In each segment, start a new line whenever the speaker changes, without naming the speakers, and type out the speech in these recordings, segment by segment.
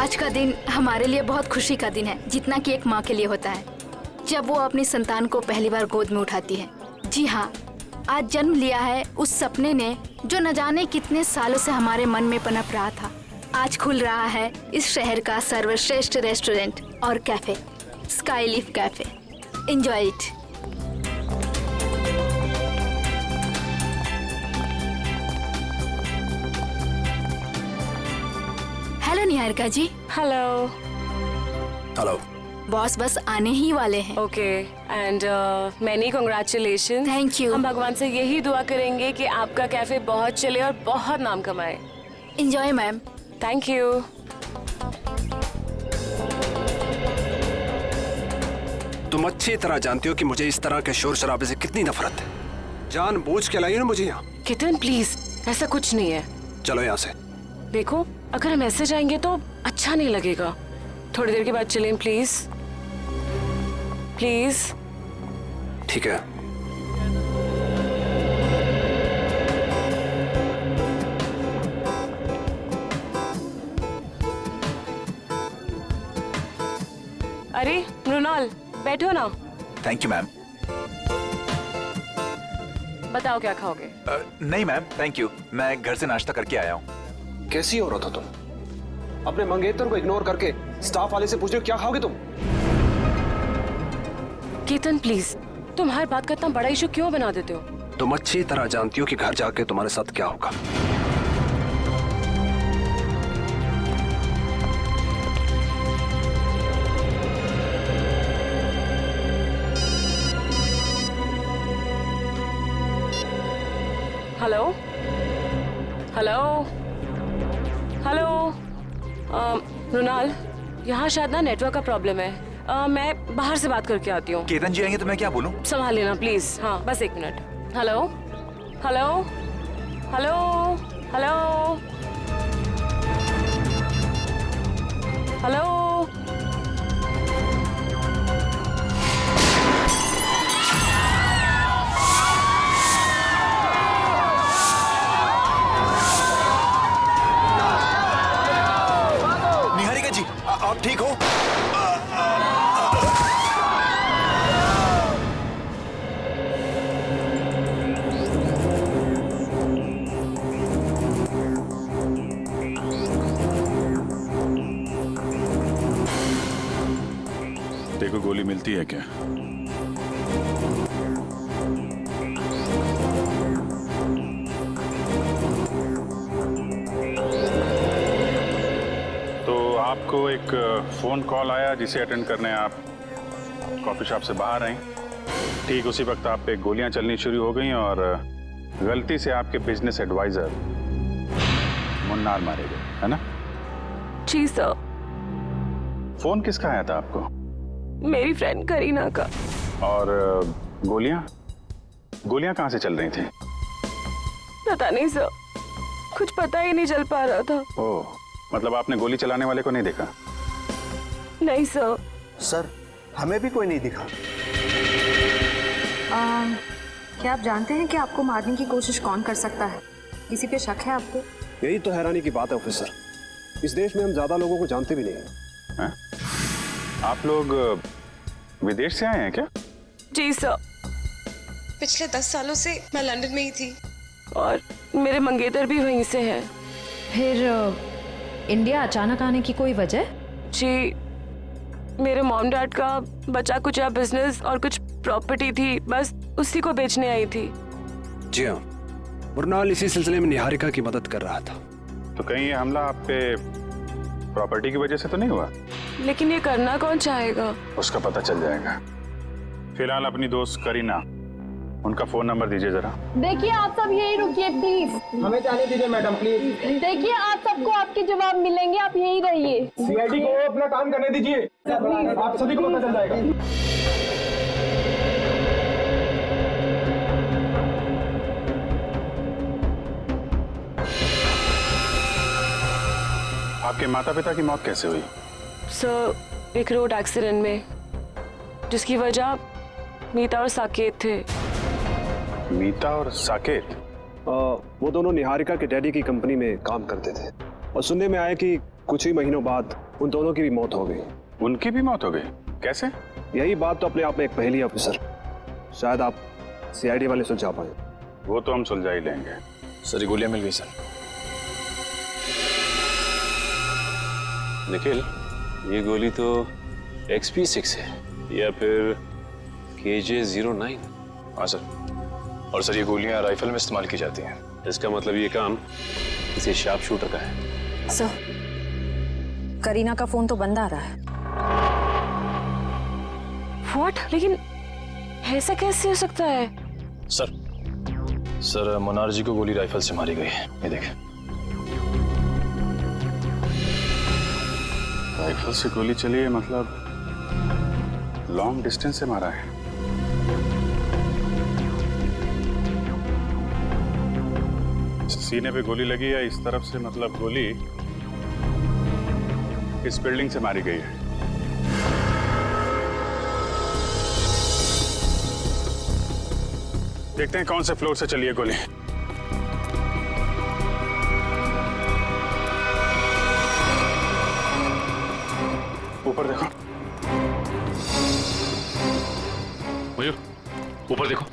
आज का दिन हमारे लिए बहुत खुशी का दिन है, जितना कि एक माँ के लिए होता है जब वो अपनी संतान को पहली बार गोद में उठाती है। जी हाँ, आज जन्म लिया है उस सपने ने जो न जाने कितने सालों से हमारे मन में पनप रहा था। आज खुल रहा है इस शहर का सर्वश्रेष्ठ रेस्टोरेंट और cafe, sky leaf cafe. Enjoy it. Hello Niharika ji.
Hello.
Hello.
Boss बस आने ही वाले हैं।
Okay, and many congratulation.
Thank you.
हम भगवान से यही दुआ करेंगे कि आपका कैफे बहुत चले और बहुत नाम कमाए।
Enjoy ma'am.
Thank you.
तुम अच्छी तरह जानती हो कि मुझे इस तरह के शोर शराबे से कितनी नफरत है। जानबूझ के लाई हो ना मुझे यहाँ।
केतन प्लीज, ऐसा कुछ नहीं है।
चलो यहाँ से।
देखो, अगर हम ऐसे जाएंगे तो अच्छा नहीं लगेगा। थोड़ी देर के बाद चलें प्लीज। प्लीज।
ठीक है।
अरे मृणाल, बैठो ना।
Thank you ma'am.
बताओ क्या खाओगे?
नहीं मैम, थैंक यू, मैं घर से नाश्ता करके आया हूँ।
कैसी औरत हो तुम? अपने मंगेतर को इग्नोर करके स्टाफ वाले से पूछ रहे हो क्या खाओगे तुम?
केतन प्लीज, तुम हर बात का इतना बड़ा इशू क्यों बना देते हो?
तुम अच्छी तरह जानती हो कि घर जाके तुम्हारे साथ क्या होगा।
Hello hello hello. मृणाल, यहाँ शायद ना नेटवर्क का प्रॉब्लम है। मैं बाहर से बात करके आती हूँ।
केतन जी आएंगे तो मैं क्या बोलूँ?
संभाल लेना प्लीज। हाँ, बस एक minute. Hello hello hello hello hello.
Niharika ji, आप ठीक हो?
देखो गोली मिलती है क्या? तो आपको एक फोन कॉल आया जिसे अटेंड करने आप कॉफी शॉप से बाहर आई। ठीक उसी वक्त आप पे गोलियां चलनी शुरू हो गई और गलती से आपके बिजनेस एडवाइजर मुन्नार मारे गए, है ना?
जी सर।
फोन किसका आया था आपको?
मेरी फ्रेंड करीना का।
और गोलियां कहाँ से चल रही थी?
पता नहीं सर, कुछ पता ही नहीं चल पा रहा था।
ओह, मतलब आपने गोली चलाने वाले को नहीं देखा?
नहीं सर।
सर, हमें भी कोई नहीं दिखा।
क्या आप जानते हैं कि आपको मारने की कोशिश कौन कर सकता है? किसी पे शक है आपको?
यही तो हैरानी की बात है ऑफिसर, इस देश में हम ज्यादा लोगों को जानते भी नहीं हैं।
आप लोग विदेश से आए हैं क्या?
जी सर।
पिछले 10 सालों से मैं लंदन में ही थी
और मेरे मंगेतर भी वहीं से हैं।
फिर इंडिया अचानक आने की कोई वजह?
जी, मेरे मॉम डैड का बचा कुचा बिजनेस और कुछ प्रॉपर्टी थी, बस उसी को बेचने आई थी।
जी हाँ, मुरनाल इसी सिलसिले में निहारिका की मदद कर रहा था।
तो कहीं ये हमला आप पे प्रॉपर्टी की वजह से तो नहीं हुआ?
लेकिन ये करना कौन चाहेगा?
उसका पता चल जाएगा। फिलहाल अपनी दोस्त करीना, उनका फोन नंबर दीजिए जरा।
देखिए आप सब यही रुकिए प्लीज।
हमें जाने दीजिए मैडम प्लीज।
देखिए आप सबको आपके जवाब मिलेंगे, आप यही रहिए।
सीआईडी को अपना काम करने दीजिए, आप सभी को पता चल जाएगा।
आपके माता पिता की मौत कैसे हुई?
सर, एक रोड एक्सीडेंट में, जिसकी वजह मीता और साकेत थे।
मीता और साकेत?
वो दोनों निहारिका के डैडी की कंपनी में काम करते थे और सुनने में आया कि कुछ ही महीनों बाद उन दोनों की भी मौत हो गई।
उनकी भी मौत हो गई? कैसे?
यही बात तो अपने आप में एक पहेली है ऑफिसर। शायद आप सीआईडी वाले सुलझा पाए।
वो तो हम सुलझा ही लेंगे।
सर ये गोलियां मिल गई सर। निखिल, ये गोली तो XP6 है या फिर KJ-09। हाँ सर। और सर ये गोलियां राइफल में इस्तेमाल की जाती हैं। इसका मतलब ये काम किसी शार्प शूटर का है।
सर, करीना का फोन तो बंद आ रहा है।
व्हाट? लेकिन ऐसा कैसे हो सकता है?
सर मुनार जी को गोली राइफल से मारी गई है। ये देखें।
राइफल से गोली चली है मतलब लॉन्ग डिस्टेंस से मारा है। सीने पे गोली लगी है इस तरफ से, मतलब गोली इस बिल्डिंग से मारी गई है। देखते हैं कौन से फ्लोर से चली है गोली। ऊपर देखो।
मयूर, ऊपर देखो।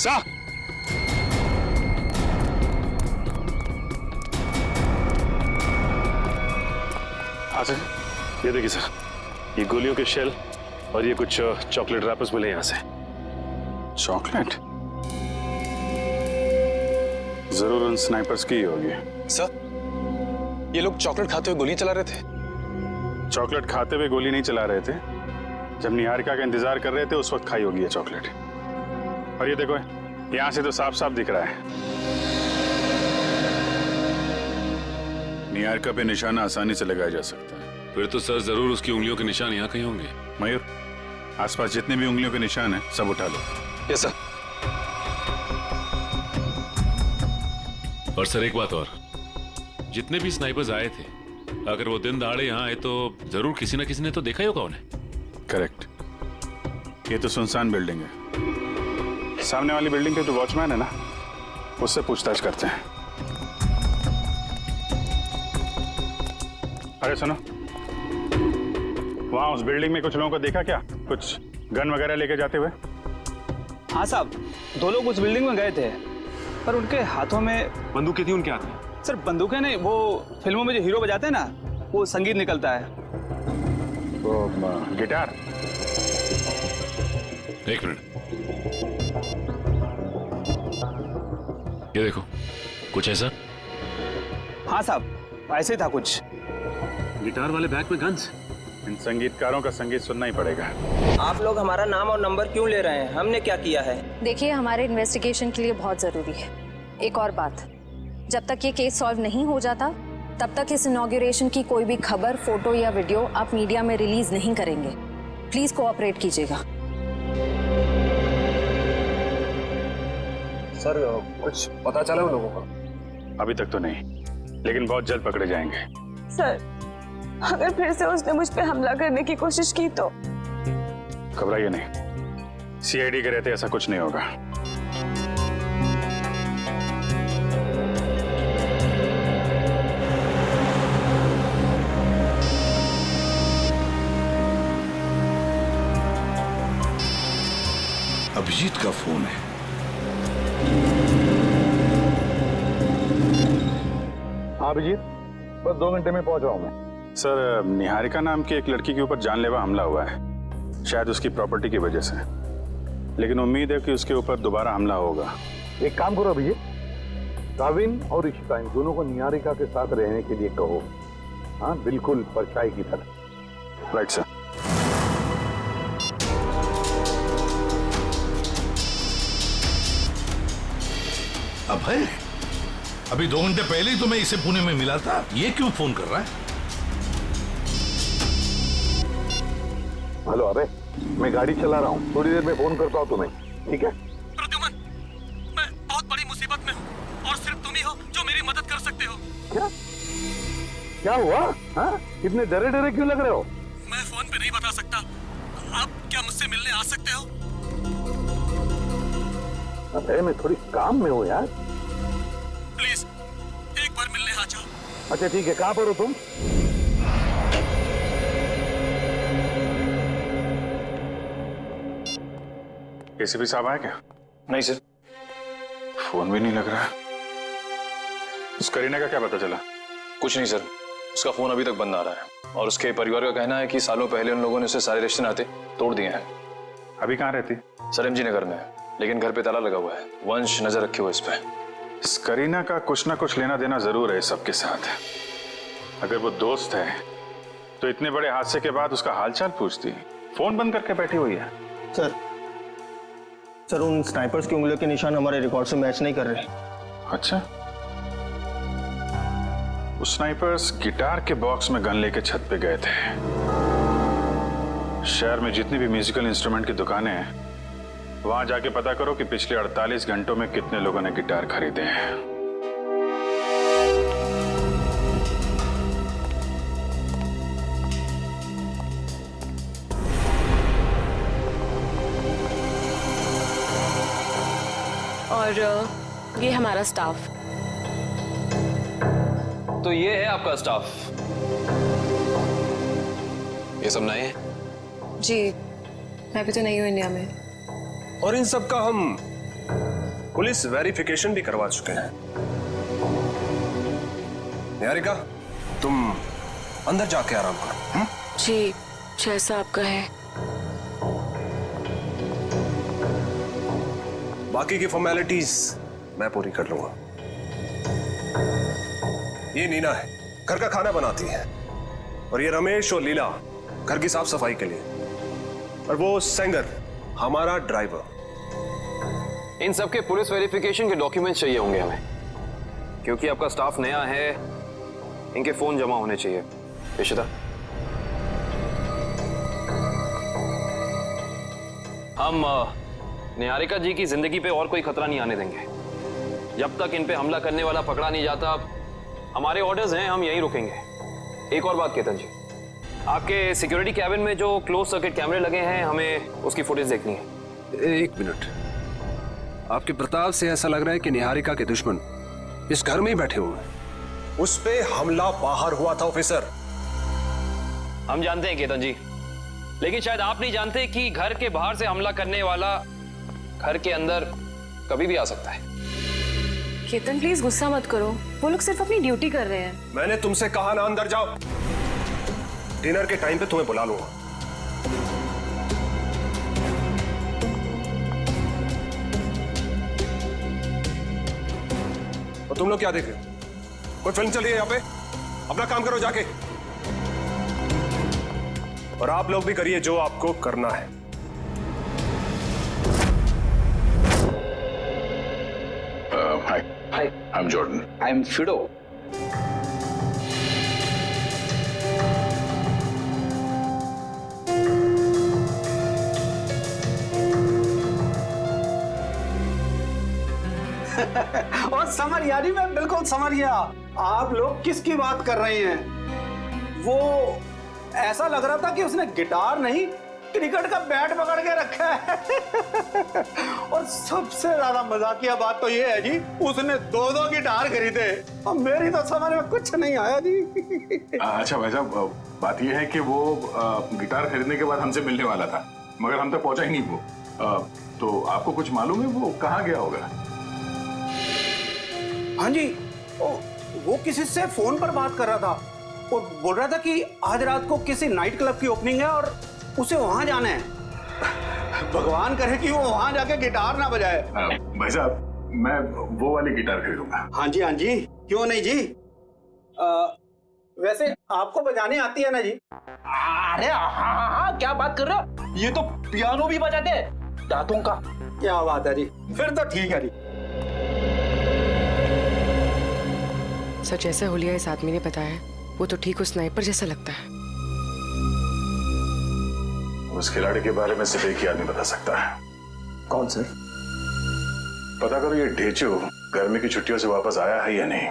सा अच्छा, ये देखिए सर, ये गोलियों के शेल और ये कुछ चॉकलेट रैपर्स मिले यहाँ से। चॉकलेट? जरूर उन स्नाइपर्स की ही होगी।
सर, ये लोग चॉकलेट खाते हुए गोली चला रहे थे।
चॉकलेट खाते हुए गोली नहीं चला रहे थे। जब निहारिका का इंतजार कर रहे थे उस वक्त खाई होगी ये चॉकलेट। और ये देखो, यहाँ से तो साफ साफ दिख रहा है। निहारिका पे निशाना आसानी से लगाया जा सकता है।
फिर तो सर जरूर उसकी उंगलियों के निशान यहाँ कहीं होंगे।
मयूर, आसपास जितने भी उंगलियों के निशान हैं सब उठा लो।
Yes sir.
और सर एक बात और, जितने भी स्नाइपर्स आए थे, अगर वो दिन दहाड़े यहाँ आए तो जरूर किसी न किसी ने तो देखा ही होगा उन्हें।
करेक्ट। ये तो सुनसान बिल्डिंग है। सामने वाली बिल्डिंग के जो वॉचमैन है ना, उससे पूछताछ करते हैं। अरे सुनो, वहां उस बिल्डिंग में कुछ लोगों को देखा क्या? कुछ गन वगैरह लेके जाते हुए?
हाँ साहब, 2 लोग उस बिल्डिंग में गए थे, पर उनके हाथों में
बंदूकें थी उनके हाथ में।
सर बंदूकें नहीं, वो फिल्मों में जो हीरो बजाते हैं ना, वो संगीत निकलता है।
वो गिटार।
एक मिनट, ये देखो, कुछ ऐसा?
हाँ साहब, ऐसे था कुछ।
गिटार वाले बैग में गन्स।
इन संगीतकारों का संगीत सुनना ही पड़ेगा।
आप लोग हमारा नाम और नंबर क्यों ले रहे हैं? हमने क्या किया है?
देखिए, हमारे इन्वेस्टिगेशन के लिए बहुत ज़रूरी है। एक और बात, जब तक ये केस सॉल्व नहीं हो जाता, तब तक इस इनॉग्रेशन की कोई भी खबर, फोटो या वीडियो आप मीडिया में रिलीज नहीं करेंगे। प्लीज कोऑपरेट कीजिएगा।
सर, कुछ पता चला उन लोगों का?
अभी तक तो नहीं, लेकिन बहुत जल्द पकड़े जाएंगे।
सर, अगर फिर से उसने मुझ पे हमला करने की कोशिश की तो?
घबराइए नहीं, सीआईडी के रहते ऐसा कुछ नहीं होगा।
अभिजीत का फोन है।
हाँ अभिजीत, बस 2 घंटे में पहुंच रहा हूँ मैं।
सर, निहारिका नाम की एक लड़की के ऊपर जानलेवा हमला हुआ है, शायद उसकी प्रॉपर्टी की वजह से। लेकिन उम्मीद है कि उसके ऊपर दोबारा हमला होगा।
एक काम करो अभिजीत, काविन और इशिता इन दोनों को निहारिका के साथ रहने के लिए कहो। हाँ, बिल्कुल परछाई की तरह।
Right sir.
अभय, अभी 2 घंटे पहले ही तो मैं इसे पुणे में मिला था, ये क्यों फोन कर रहा है?
हेलो अबे, मैं गाड़ी चला रहा हूँ, थोड़ी देर में फोन करता हूँ तुम्हें, ठीक है?
प्रद्युमन, मैं बहुत बड़ी मुसीबत में हूँ और सिर्फ तुम ही हो जो मेरी मदद कर सकते हो।
क्या? क्या हुआ? हाँ? इतने डरे डरे क्यों लग रहे हो?
मैं फोन पे नहीं बता सकता। आप क्या मुझसे मिलने आ सकते हो?
अबे, मैं थोड़ी काम में हूँ यार।
प्लीज एक बार मिलने आ जाओ।
अच्छा ठीक है, कहाँ पर हो तुम?
एसीपी साहब आए क्या?
नहीं सर।
फोन भी नहीं लग रहा। उस करीना का क्या पता चला?
कुछ नहीं सर, उसका फोन अभी तक बंद आ रहा है और उसके परिवार का कहना है कि सालों पहले उन लोगों ने उसे सारे रिश्ते नाते तोड़ दिए हैं।
अभी कहाँ रहती?
सर MG नगर में, लेकिन घर पे ताला लगा हुआ है। वंश नजर रखे हुए इस पे।
इस करीना का कुछ ना कुछ लेना देना जरूर है सबके साथ। अगर वो दोस्त है तो इतने बड़े हादसे के बाद उसका हालचाल पूछती, फोन बंद करके बैठी हुई है।
सर उन स्नाइपर्स की उंगलियों के निशान हमारे रिकॉर्ड से मैच नहीं कर रहे।
अच्छा, उस स्नाइपर्स गिटार के बॉक्स में गन लेके छत पे गए थे। शहर में जितनी भी म्यूजिकल इंस्ट्रूमेंट की दुकानें हैं, वहां जाके पता करो कि पिछले 48 घंटों में कितने लोगों ने गिटार खरीदे हैं।
और ये हमारा स्टाफ।
तो ये है आपका स्टाफ? ये सब नए हैं?
जी, मैं भी तो नहीं हूँ इंडिया में।
और इन सब का हम पुलिस वेरिफिकेशन भी करवा चुके हैं। निहारिका, तुम अंदर जाके आराम करो।
जी, जैसा आपका है।
बाकी की फॉर्मेलिटीज मैं पूरी कर लूंगा। ये नीना है, घर का खाना बनाती है, और ये रमेश और लीला घर की साफ सफाई के लिए, और वो सेंगर हमारा ड्राइवर।
इन सब के पुलिस वेरिफिकेशन के डॉक्यूमेंट्स चाहिए होंगे हमें, क्योंकि आपका स्टाफ नया है। इनके फोन जमा होने चाहिए। इशिता, हम निहारिका जी की जिंदगी पे और कोई खतरा नहीं आने देंगे। जब तक इन पे हमला करने वाला पकड़ा नहीं जाता, हमारे ऑर्डर्स हैं, हम यहीं रुकेंगे। एक और बात केतन जी, आपके सिक्योरिटी कैबिन में जो क्लोज सर्किट कैमरे लगे हैं, हमें उसकी फुटेज देखनी है।
एक मिनट, आपके प्रताप से ऐसा लग रहा है कि निहारिका के दुश्मन इस घर में ही बैठे हुए हैं। उस पे हमला बाहर हुआ था ऑफिसर।
हम जानते हैं केतन जी, लेकिन शायद आप नहीं जानते कि घर के बाहर से हमला करने वाला घर के अंदर कभी भी आ सकता है।
केतन प्लीज गुस्सा मत करो, वो लोग सिर्फ अपनी ड्यूटी कर रहे हैं।
मैंने तुमसे कहा ना अंदर जाओ। डिनर के टाइम पे तुम्हें बुला लूंगा। और तुम लोग क्या देख रहे हो? कोई फिल्म चल रही है यहाँ पे? अपना काम करो जाके। और आप लोग भी करिए जो आपको करना है।
Hi, I'm Jordan.
I'm Fido.
और समझ यानी मैं बिल्कुल समझ गया आप लोग किसकी बात कर रहे हैं। वो ऐसा लग रहा था कि उसने गिटार नहीं, क्रिकेट का बैट पकड़ के रखा है। और सबसे ज्यादा मजाकिया बात तो ये है जी, उसने 2-2 गिटार खरीदे और मेरी तो समझ में कुछ नहीं आया जी।
अच्छा भाई साहब, बात यह है कि वो गिटार खरीदने के बाद हमसे मिलने वाला था, मगर हम तक पहुंचा ही नहीं वो। तो आपको कुछ मालूम है वो कहाँ गया होगा?
हाँ जी, वो किसी से फोन पर बात कर रहा था वो बोल रहा था कि आज रात को किसी नाइट क्लब की ओपनिंग है और उसे वहां जाना है। भगवान करे कि वो वहां जाके गिटार ना बजाए।
भाई साहब, मैं वो वाली गिटार खरीदूंगा।
हाँ जी, हाँ जी, क्यों नहीं जी। वैसे आपको बजाने आती है ना जी?
अरे हाँ, क्या बात कर रहे हो, ये तो पियानो भी बजाते हैं दांतों का।
क्या बात है जी, फिर तो ठीक है जी।
सर, जैसा हुलिया इस आदमी ने बताया वो तो ठीक उस स्नाइपर जैसा लगता है।
उस खिलाड़ी के बारे में सिर्फ एक ही आदमी बता सकता है।
कौन सर?
पता करो ये ढेचू गर्मी की छुट्टियों से वापस आया है या नहीं।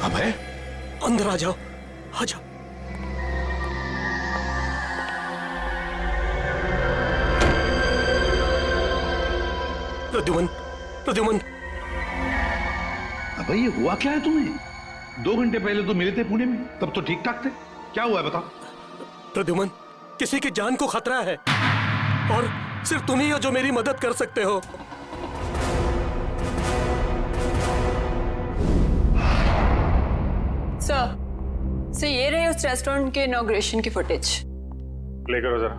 अभय, अंदर आ जाओ, आ जाओ। प्रद्युमन, प्रद्युमन।
अबे ये हुआ क्या है तुम्हें? 2 घंटे पहले तो मिले थे पुणे में, तब तो ठीक ठाक थे। क्या हुआ है बताओ?
प्रद्युमन, किसी की जान को खतरा है और सिर्फ तुम ही हो जो मेरी मदद कर सकते हो।
सर, ये रहे उस रेस्टोरेंट के इनॉग्रेशन की फुटेज।
प्ले करो जरा।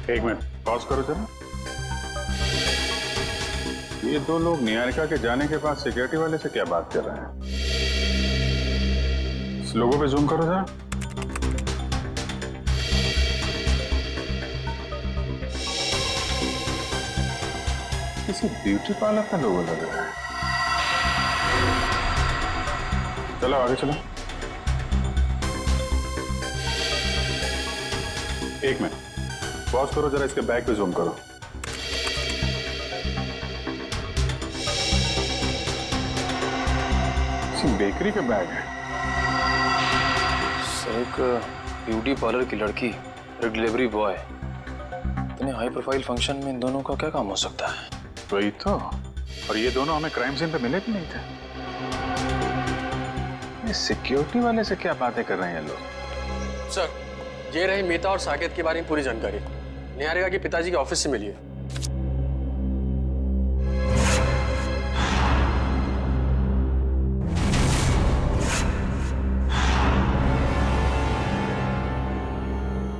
एक मिनट पॉज करो जरा। ये 2 लोग निहारिका के जाने के बाद सिक्योरिटी वाले से क्या बात कर रहे हैं? इस लोगों पे जूम करो जरा। किसी ब्यूटी पार्लर का लोगो लग रहा है। चलो आगे चलो। एक मिनट पॉज करो जरा, इसके बैग पे जूम करो। बेकरी का बैग है।
सर, एक ब्यूटी पार्लर की लड़की, एक डिलीवरी बॉय, इतने हाई प्रोफाइल फंक्शन में इन दोनों का क्या काम हो सकता है?
वही तो। और ये दोनों हमें क्राइम सीन पे मिले भी नहीं थे। ये सिक्योरिटी वाले से क्या बातें कर रहे हैं ये लोग?
सर, ये रही मीता और साकेत के बारे में पूरी जानकारी। निहारिका के पिताजी के ऑफिस से मिली है।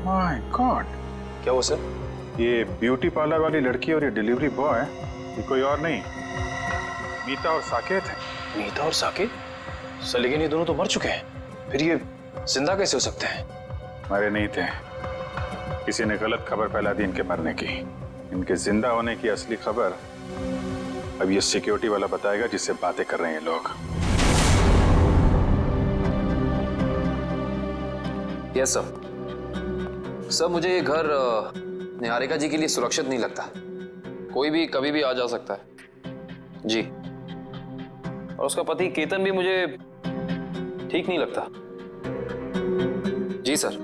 माय गॉड,
क्या हुआ सर?
ये ब्यूटी पार्लर वाली लड़की और ये डिलीवरी बॉय, ये कोई और नहीं, मीता और साकेत है।
मीता और साकेत? सर, लेकिन ये दोनों तो मर चुके हैं, फिर ये जिंदा कैसे हो सकते हैं?
मरे नहीं थे, किसी ने गलत खबर फैला दी इनके मरने की। इनके जिंदा होने की असली खबर अब ये सिक्योरिटी वाला बताएगा जिससे बातें कर रहे हैं लोग।
Yes sir. सर, मुझे ये घर निहारिका जी के लिए सुरक्षित नहीं लगता। कोई भी कभी भी आ जा सकता है जी। और उसका पति केतन भी मुझे ठीक नहीं लगता। जी सर,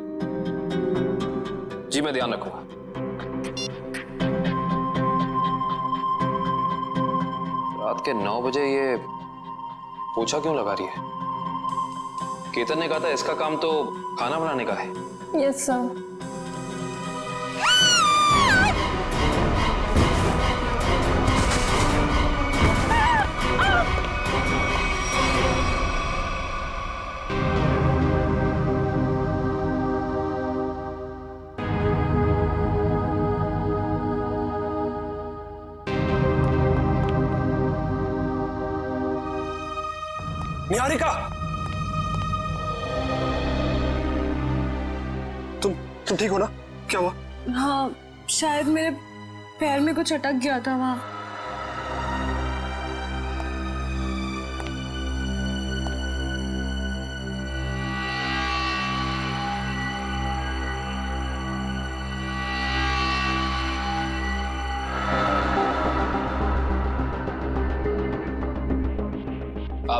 जी मैं ध्यान रखूंगा। रात के 9 बजे ये पोछा क्यों लगा रही है? केतन ने कहा था इसका काम तो खाना बनाने का है।
Yes sir.
निहारिका, तुम ठीक हो ना? क्या हुआ?
हाँ, शायद मेरे पैर में कुछ अटक गया था वहां।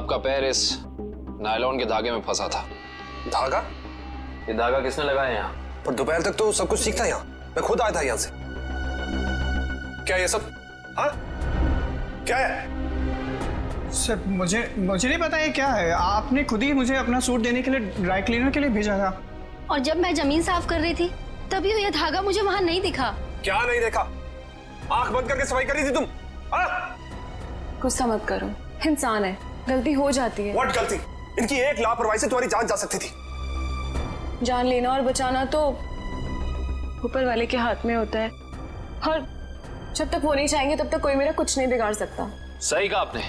आपका पैर इस नायलॉन के धागे में फंसा था।
धागा?
ये धागा किसने लगाया यहाँ?
पर दोपहर तक तो सब कुछ ठीक था यहाँ, मैं खुद आया था यहाँ से। क्या ये सब? हाँ? क्या है?
सर मुझे नहीं पता ये क्या है। आपने खुद ही मुझे अपना सूट देने के लिए ड्राई क्लीनर के लिए भेजा था।
और जब मैं जमीन साफ कर रही थी तभी ये धागा मुझे वहां नहीं दिखा।
क्या नहीं देखा? आंख बंद करके सफाई कर रही थी तुम?
गुस्सा मत करो, इंसान है, गलती हो जाती है।
व्हाट गलती? इनकी एक लापरवाही से तुम्हारी जान जा सकती थी।
जान लेना और बचाना तो ऊपर वाले के हाथ में होता है, और जब तक वो नहीं चाहेंगे तब तक कोई मेरा कुछ नहीं बिगाड़ सकता।
सही कहा आपने।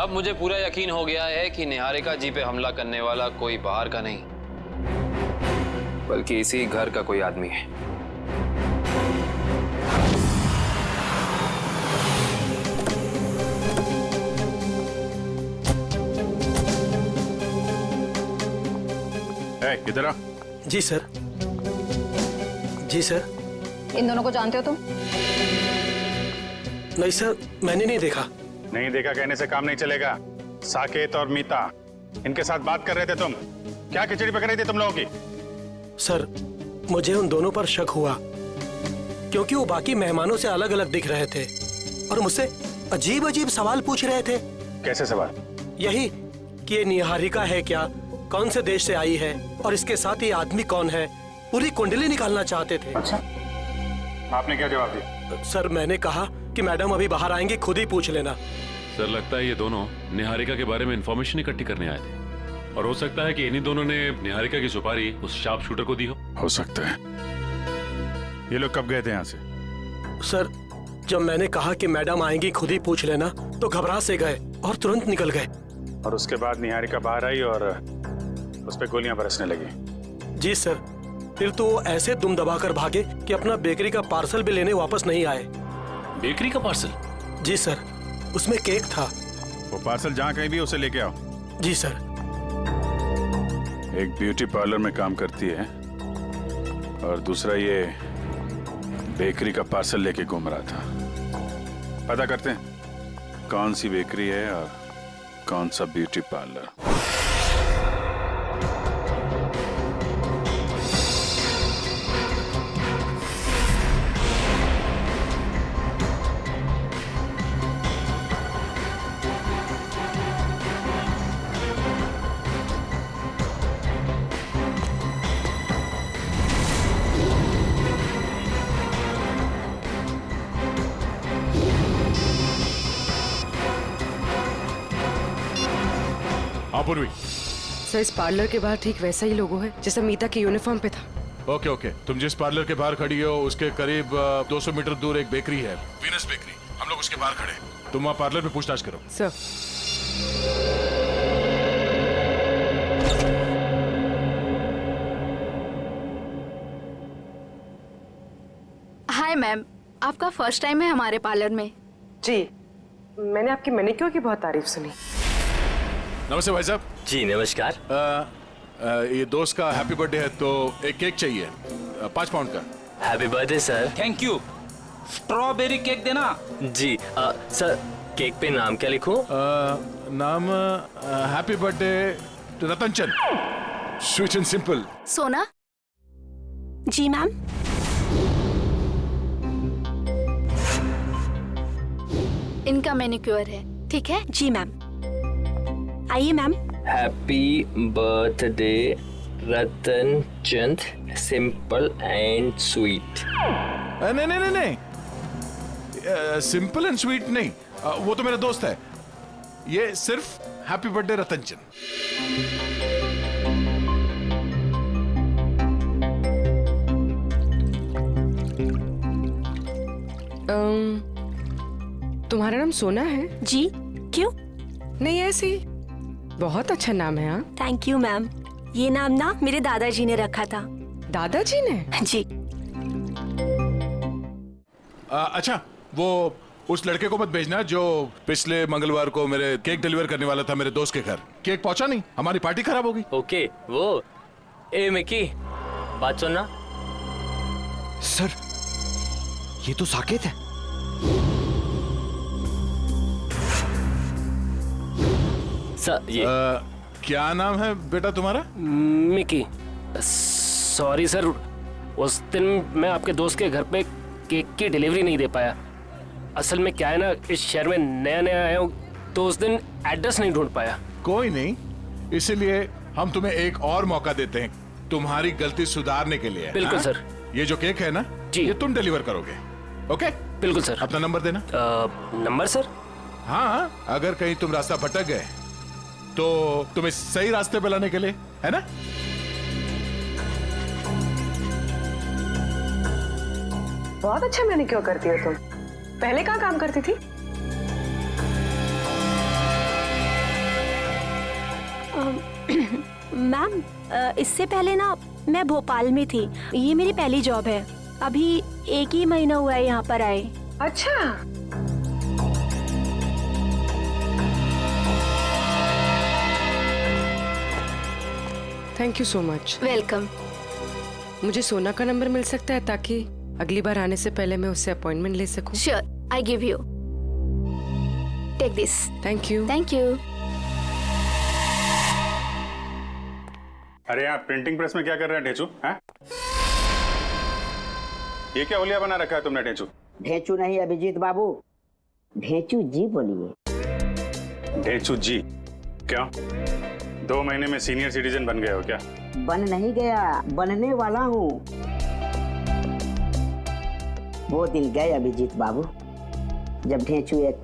अब मुझे पूरा यकीन हो गया है कि निहारिका जी पे हमला करने वाला कोई बाहर का नहीं, बल्कि इसी घर का कोई आदमी है।
इधर आ।
जी सर। जी सर।
इन दोनों को जानते हो तुम?
नहीं सर, मैंने नहीं देखा।
नहीं देखा कहने से काम नहीं चलेगा। साकेत और मीता, इनके साथ बात कर रहे थे तुम। क्या खिचड़ी पक रही थी तुम लोगों की?
सर, मुझे उन दोनों पर शक हुआ क्योंकि वो बाकी मेहमानों से अलग अलग दिख रहे थे और मुझसे अजीब अजीब सवाल पूछ रहे थे।
कैसे सवाल?
यही कि ये निहारिका है क्या, कौन से देश से आई है और इसके साथ ये आदमी कौन है, पूरी कुंडली निकालना चाहते थे।
अच्छा, आपने क्या जवाब दिया?
सर, मैंने कहा कि मैडम अभी बाहर आएंगे, खुद ही पूछ लेना।
सर, लगता है ये दोनों निहारिका के बारे में इंफॉर्मेशन इकट्ठी करने आए थे और हो सकता है कि इन्हीं दोनों ने निहारिका की सुपारी उस शार्प शूटर को दी हो
सकता है। ये लोग कब गए थे यहाँ से?
सर, जब मैंने कहा कि मैडम आएंगी, खुद ही पूछ लेना, तो घबरा से गए और तुरंत निकल गए।
और उसके बाद निहारिका बाहर आई और उस पर गोलियां बरसने लगी।
जी सर, फिर तो वो ऐसे दुम दबाकर भागे कि अपना बेकरी का पार्सल भी लेने वापस नहीं आए।
बेकरी का पार्सल?
जी सर, उसमें केक था।
वो पार्सल जहाँ कहीं भी उसे लेके आओ।
जी सर।
एक ब्यूटी पार्लर में काम करती है और दूसरा ये बेकरी का पार्सल लेके घूम रहा था। पता करते हैं कौन सी बेकरी है और कौन सा ब्यूटी पार्लर।
सर, इस पार्लर के बाहर ठीक वैसा ही लोगो है जैसा मीता के यूनिफॉर्म पे था।
ओके ओके, तुम जिस पार्लर के बाहर खड़ी हो उसके करीब 200 मीटर दूर एक बेकरी है, वीनस बेकरी। हम लोग उसके बाहर खड़े हैं। तुम वहाँ पार्लर में पूछताछ करो।
सर।
हाय मैम, आपका फर्स्ट टाइम है हमारे पार्लर में?
जी, मैंने आपकी मैनिक्योर की बहुत तारीफ सुनी।
नमस्ते भाई साहब।
जी नमस्कार।
ये दोस्त का हैप्पी बर्थडे है तो एक केक चाहिए 5 पाउंड का।
Happy birthday sir.
Thank you. Strawberry cake देना।
जी सर, केक पे नाम क्या लिखूं?
नाम happy birthday Ratan Chand, sweet and simple.
सोना?
जी मैम।
इनका मैनिक्योर है, ठीक है?
जी मैम। आइए ma'am.
Happy birthday Ratan Chand, simple and sweet.
नहीं नहीं नहीं नहीं, सिंपल एंड स्वीट नहीं, वो तो मेरा दोस्त है। ये सिर्फ हैप्पी बर्थडे रतन चंद।
तुम्हारा नाम सोना है?
जी, क्यों?
नहीं, ऐसे ही। बहुत अच्छा नाम है। हाँ,
थैंक यू मैम। ये नाम ना मेरे दादाजी ने रखा था।
दादाजी ने?
जी।
अच्छा, वो उस लड़के को मत भेजना जो पिछले मंगलवार को मेरे केक डिलीवर करने वाला था मेरे दोस्त के घर। केक पहुंचा नहीं, हमारी पार्टी खराब होगी।
ओके, वो ए मिकी, बात सुनना।
सर, ये तो साकेत है।
सर ये
क्या नाम है बेटा तुम्हारा?
मिकी। सॉरी सर, उस दिन मैं आपके दोस्त के घर पे केक की डिलीवरी नहीं दे पाया। असल में क्या है ना, इस शहर में नया नया आया हूँ तो उस दिन एड्रेस नहीं ढूंढ पाया।
कोई नहीं, इसीलिए हम तुम्हें एक और मौका देते हैं तुम्हारी गलती सुधारने के लिए।
बिल्कुल
हाँ?
सर।
ये जो केक है ना जी, ये तुम डिलीवर करोगे। ओके?
बिल्कुल सर।
अपना नंबर देना।
Number sir?
हाँ, अगर कहीं तुम रास्ता भटक गए तो तुम्हें सही रास्ते पे लाने के लिए, है ना?
बहुत अच्छा मैनिक्योर करती हो तुम। पहले कहाँ काम करती थी?
मैम, इससे पहले ना मैं भोपाल में थी। ये मेरी पहली जॉब है। अभी 1 ही महीना हुआ है यहाँ पर आए।
अच्छा।
Thank you so much.
Welcome.
मुझे सोना का नंबर मिल सकता है ताकि अगली बार आने से पहले मैं उससे अपॉइंटमेंट ले सकूं?
Sure, I give you. Take this.
Thank you.
Thank you.
अरे आप प्रिंटिंग प्रेस में क्या कर रहे हैं ढेचू? हैं? ये क्या होलिया बना रखा है तुमने ढेचू?
ढेचू नहीं अभिजीत बाबू, ढेचू जी बोलिए।
ढेचू जी? क्यों? 2 महीने में सीनियर सिटीजन बन गए हो क्या?
बन नहीं गया, बनने वाला हूँ। वो दिन गए अभिजीत बाबू जब ढेचू एक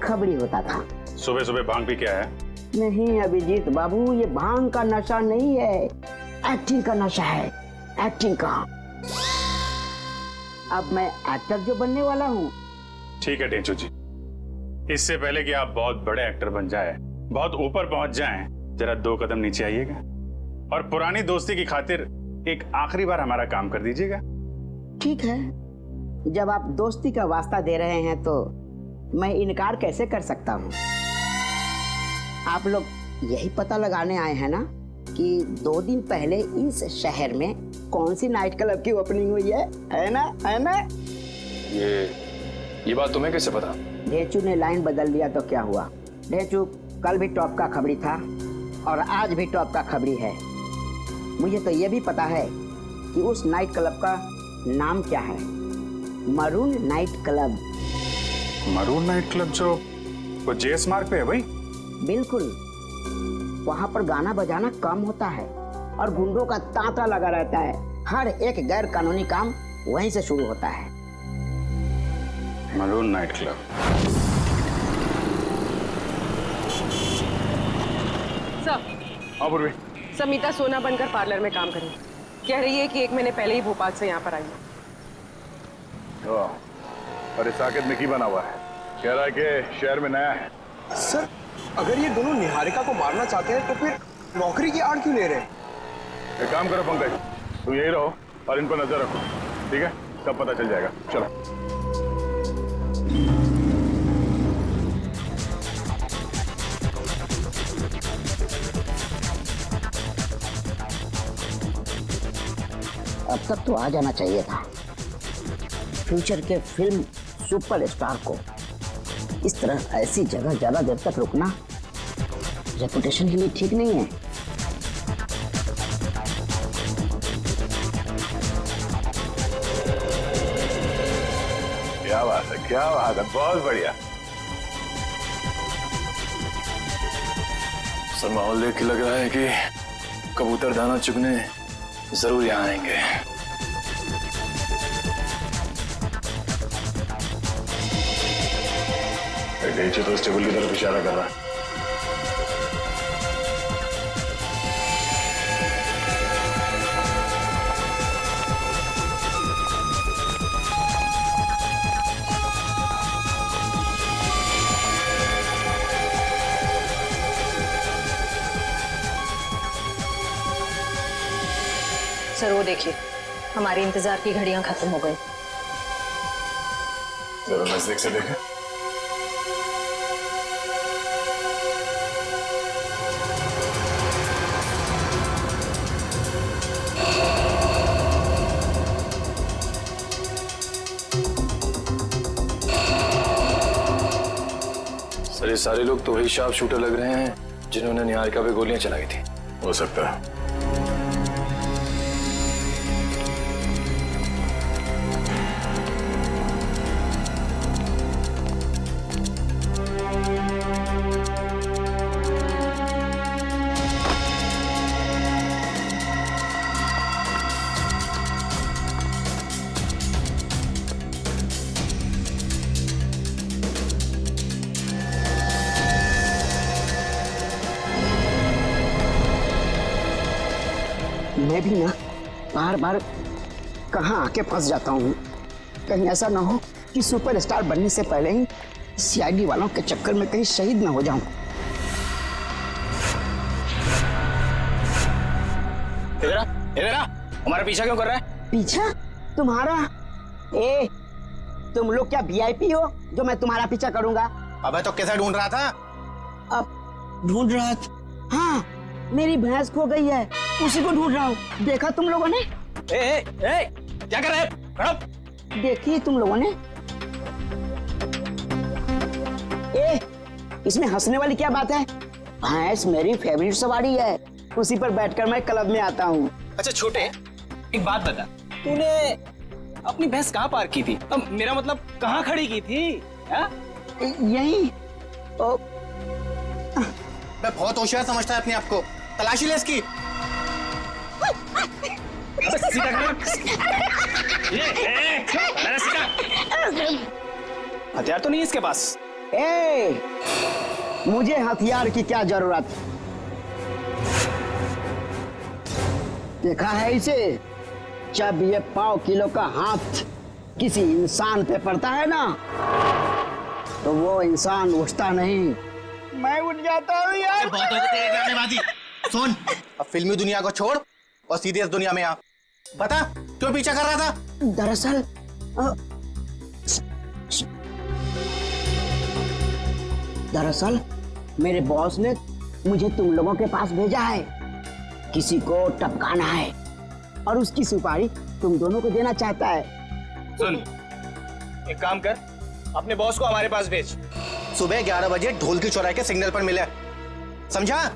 खबरी होता था।
सुबह सुबह भांग पी के आया?
नहीं अभिजीत बाबू, ये भांग का नशा नहीं है, एक्टिंग का नशा है, एक्टिंग का। अब मैं एक्टर जो बनने वाला हूँ।
ठीक है ढेचू जी, इससे पहले कि आप बहुत बड़े एक्टर बन जाए, बहुत ऊपर पहुंच जाएं, जरा 2 कदम नीचे आइएगा और पुरानी दोस्ती की खातिर एक आखिरी बार हमारा काम कर दीजिएगा।
ठीक है, जब आप दोस्ती का वास्ता दे रहे हैं तो मैं इनकार कैसे कर सकता हूँ। आप लोग यही पता लगाने आए हैं ना कि 2 दिन पहले इस शहर में कौन सी नाइट क्लब की ओपनिंग हुई है ना? है ना?
ये बात तुम्हें कैसे पता?
ढेचू ने लाइन बदल दिया तो क्या हुआ? ढेचू कल भी टॉप का खबरी था और आज भी टॉप का खबरी है। मुझे तो ये भी पता है कि उस नाइट क्लब का नाम क्या है, maroon night club.
Maroon night club जो वो जेएस मार्ग पे है भाई?
बिल्कुल, वहाँ पर गाना बजाना कम होता है और गुंडों का तांता लगा रहता है। हर एक गैर कानूनी काम वहीं से शुरू होता है।
Maroon night club.
सर।
हाँ पूर्वी।
समीता सोना बनकर पार्लर में काम करी। कह रही है कि 1 महीने पहले ही भोपाल से यहाँ पर आई है।
अरे साकेत निकी बना हुआ है, कह रहा है कि शहर में नया है।
सर, अगर ये दोनों निहारिका को मारना चाहते हैं तो फिर नौकरी की आड़ क्यों ले रहे हैं?
एक काम करो पंकज, तुम यही रहो और इन पर नजर रखो, ठीक है? सब पता चल जाएगा। चलो।
अब तक तो आ जाना चाहिए था। फ्यूचर के फिल्म सुपरस्टार को इस तरह ऐसी जगह ज्यादा देर तक रुकना रेपुटेशन के लिए ठीक नहीं है।
क्या बात है, क्या बात है, बहुत बढ़िया।
सर माहौल देख के लग रहा है कि कबूतर दाना चुगने जरूर यहाँ आएंगे।
नीचे तो टेबल की तरफ इशारा कर रहा है।
सर वो देखिए, हमारे इंतजार की घड़ियां खत्म हो गई।
जरा नजदीक से देखें।
सर ये
सारे लोग तो वही शार्प शूटर लग रहे हैं जिन्होंने निहारिका पे गोलियां चलाई थी।
हो सकता है।
मैं भी ना बार बार कहाँ आके फंस जाता हूँ। कहीं ऐसा ना हो कि सुपरस्टार बनने से पहले ही सीआईडी वालों के चक्कर में कहीं शहीद ना हो जाऊं।
इधर आ, हमारा पीछा क्यों कर रहा है?
पीछा? तुम्हारा? ए, तुम लोग क्या वीआईपी हो जो मैं तुम्हारा पीछा करूंगा?
अबे तो कैसा ढूंढ रहा था?
अब ढूंढ रहा था? हाँ, मेरी भैंस खो गई है, उसी को ढूंढ रहा हूँ। देखा तुम लोगों ने?
क्या कर रहे हैं?
देखिए तुम लोगों ने। इसमें हंसने वाली क्या बात है? भैंस मेरी फेवरेट सवारी है, उसी पर बैठकर मैं क्लब में आता हूँ।
अच्छा छोटे, एक बात बता, तूने अपनी भैंस कहाँ पार्क की थी? अब मेरा मतलब कहाँ खड़ी की थी?
यही।
मैं बहुत होशियार समझता है अपने आप को। तलाशी ले इसकी। सीधा हथियार तो नहीं है इसके पास।
मुझे हथियार की क्या जरूरत? देखा है इसे? जब ये 5 किलो का हाथ किसी इंसान पे पड़ता है ना, तो वो इंसान उठता नहीं, मैं उठ जाता हूँ यार।
बहुत हो तेरे ड्रामेबाजी। सुन, अब फिल्मी दुनिया को छोड़ और सीरियस दुनिया में आ। बता क्यों पीछा कर रहा था?
दरअसल मेरे बॉस ने मुझे तुम लोगों के पास भेजा है। किसी को टपकाना है और उसकी सुपारी तुम दोनों को देना चाहता है।
सुन, एक काम कर, अपने बॉस को हमारे पास भेज। सुबह 11 बजे ढोल की चौराहे के सिग्नल पर मिले, समझा?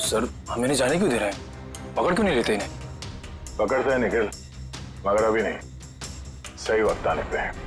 सर, हमें नहीं जाने क्यों दे रहे हैं? पकड़ क्यों नहीं लेते इन्हें?
पकड़ते हैं निखिल, मगर अभी नहीं, सही वक्त आने पे है।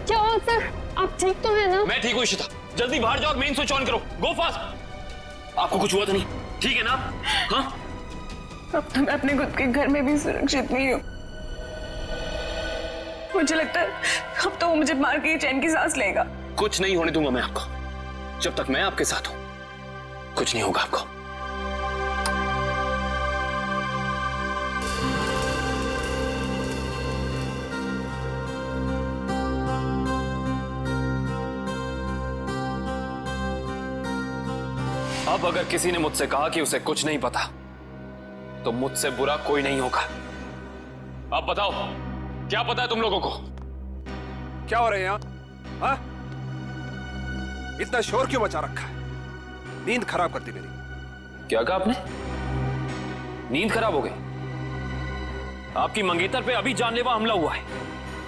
क्या हुआ सर? आप ठीक तो है ना?
मैं ठीक हूँ इशिता, जल्दी बाहर जाओ और मेन स्विच ऑन करो। गो फास्ट। आपको कुछ हुआ तो नहीं? ठीक है ना? हाँ?
अब तो मैं अपने खुद के घर में भी सुरक्षित नहीं हूँ। मुझे लगता है अब तो वो मुझे मार के चैन की सांस लेगा।
कुछ नहीं होने दूंगा मैं आपको। जब तक मैं आपके साथ हूं कुछ नहीं होगा आपको। अब अगर किसी ने मुझसे कहा कि उसे कुछ नहीं पता, तो मुझसे बुरा कोई नहीं होगा। अब बताओ, क्या पता है तुम लोगों को?
क्या हो रहा है यहाँ? हाँ? इतना शोर क्यों मचा रखा है? नींद खराब करती मेरी।
क्या कहा आपने? नींद खराब हो गई? आपकी मंगेतर पे अभी जानलेवा हमला हुआ है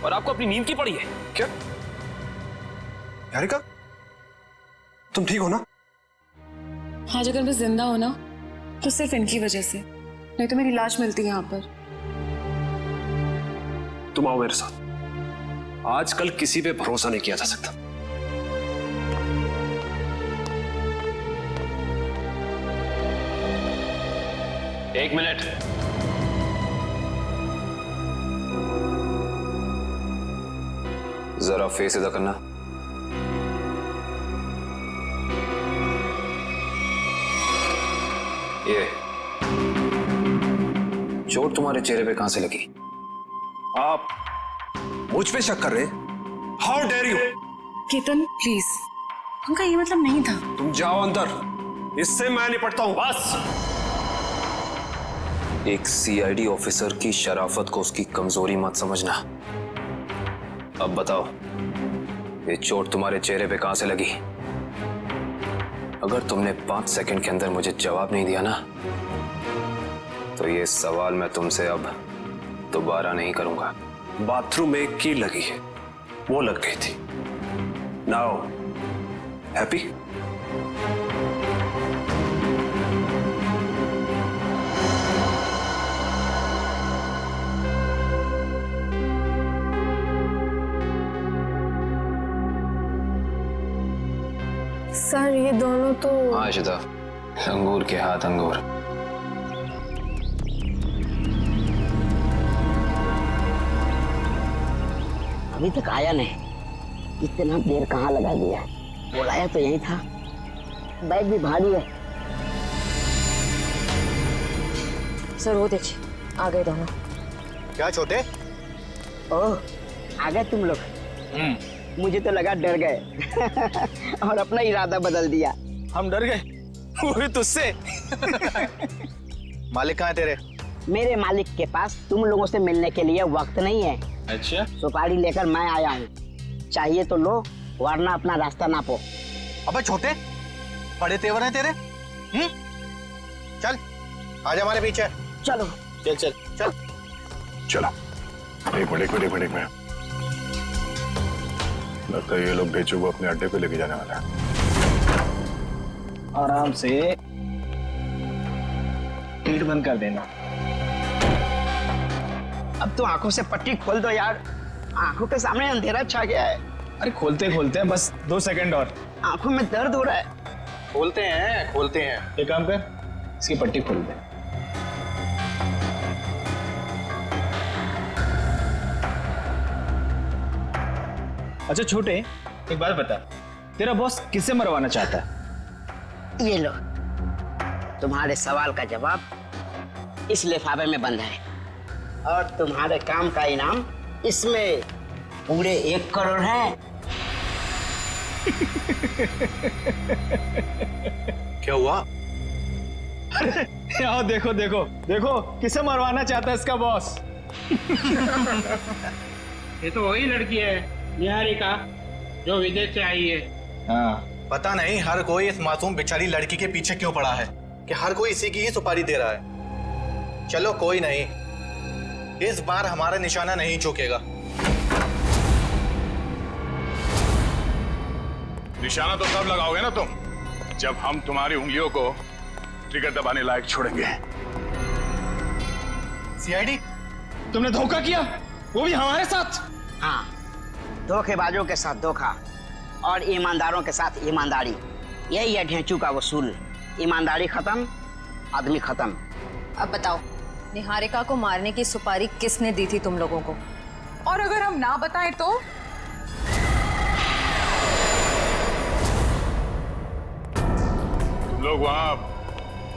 और आपको अपनी नींद की पड़ी है
क्या? निहारिका, तुम ठीक हो ना?
आज अगर मैं जिंदा हो ना तो सिर्फ इनकी वजह से, नहीं तो मेरी लाश मिलती है यहाँ पर।
तुम आओ मेरे साथ। आजकल किसी पे भरोसा नहीं किया जा सकता।
एक मिनट। जरा फेस इधर करना। ये चोट तुम्हारे चेहरे पे कहां से लगी?
आप मुझ पे शक कर रहे? How dare you!
Ketan please, उनका ये मतलब नहीं था।
तुम जाओ अंदर, इससे मैं निपटता हूं।
बस। एक सीआईडी ऑफिसर की शराफत को उसकी कमजोरी मत समझना। अब बताओ, ये चोट तुम्हारे चेहरे पे कहां से लगी? अगर तुमने 5 सेकंड के अंदर मुझे जवाब नहीं दिया ना, तो ये सवाल मैं तुमसे अब दोबारा नहीं करूंगा।
बाथरूम में एक कील लगी है, वो लग गई थी। Now happy?
सर ये दोनों तो...
हाँ शिता, अंगूर के हाथ अंगूर।
अभी तक आया नहीं, इतना देर कहाँ लगा दिया? बुलाया तो यही था, बैग भी भारी है।
सर वो देखिए, आ गए दोनों।
क्या छोटे?
ओह, आ गए तुम लोग। मुझे तो लगा डर गए और अपना इरादा बदल दिया।
हम डर गए? वो भी तुझसे? मालिक कहाँ है तेरे?
मेरे मालिक के पास तुम लोगों से मिलने के लिए वक्त नहीं है।
अच्छा?
सुपारी लेकर मैं आया हूँ, चाहिए तो लो, वरना अपना रास्ता नापो।
अबे छोटे, बड़े तेवर हैं तेरे। चल, आजा हमारे पीछे।
चलो।
चल चल चल।
चलो। एक मिनट। लगता है ये लोग बेचू को अपने अड्डे पे लेके जाने वाला है।
आराम से पीठ बंद कर देना।
अब तो आंखों से पट्टी खोल दो यार, आंखों के सामने अंधेरा छा गया है।
अरे खोलते हैं, बस 2 सेकंड और।
आंखों में दर्द हो रहा है।
खोलते हैं। एक काम कर, इसकी पट्टी खोल दे। अच्छा छोटे, एक बात बता, तेरा बॉस किसे मरवाना चाहता है?
ये लो, तुम्हारे सवाल का जवाब इस लिफाफे में बंद है और तुम्हारे काम का इनाम इसमें पूरे 1 करोड़ है।
क्या हुआ? यहाँ देखो किसे मरवाना चाहता है इसका बॉस।
ये तो वही लड़की है, निहारिका, जो विदेश से आई है।
हाँ, पता नहीं हर कोई इस मासूम बेचारी लड़की के पीछे क्यों पड़ा है कि हर कोई इसी की ही सुपारी दे रहा है। चलो कोई नहीं, इस बार हमारा निशाना नहीं चूकेगा।
निशाना तो तब लगाओगे ना तुम, जब हम तुम्हारी उंगलियों को ट्रिगर दबाने लायक छोड़ेंगे।
सीआईडी, तुमने धोखा किया, वो भी हमारे साथ।
हाँ, धोखेबाजों के साथ धोखा और ईमानदारों के साथ ईमानदारी, यही है ढेंचू का वसूल। ईमानदारी खत्म, आदमी खत्म।
अब बताओ, निहारिका को मारने की सुपारी किसने दी थी तुम लोगों को?
और अगर हम ना बताएं तो?
तुम लोग वहाँ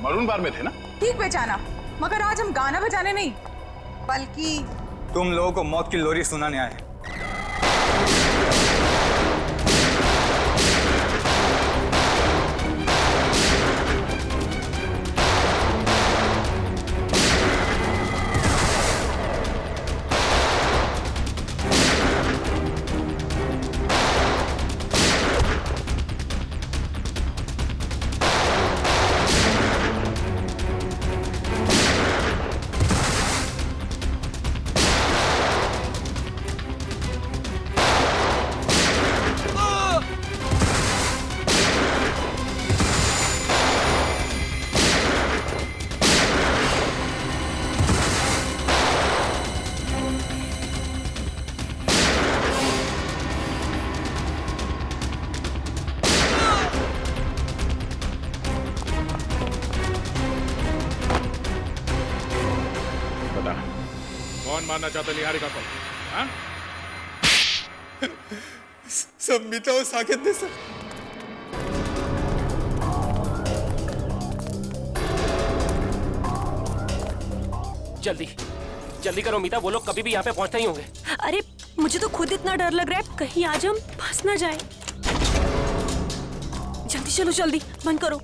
मरून बार में थे ना?
ठीक पहचाना, मगर आज हम गाना बजाने नहीं, बल्कि
तुम लोगों को मौत की लोरी सुनाने आए हैं।
बता, कौन मारना चाहता निहारिका को? हाँ?
सब मीता और साकेत ने सर।
जल्दी जल्दी करो मीता, वो लोग कभी भी यहाँ पे पहुंचते ही होंगे।
अरे मुझे तो खुद इतना डर लग रहा है, कहीं आज हम फंस ना जाए। जल्दी चलो, जल्दी बंद करो।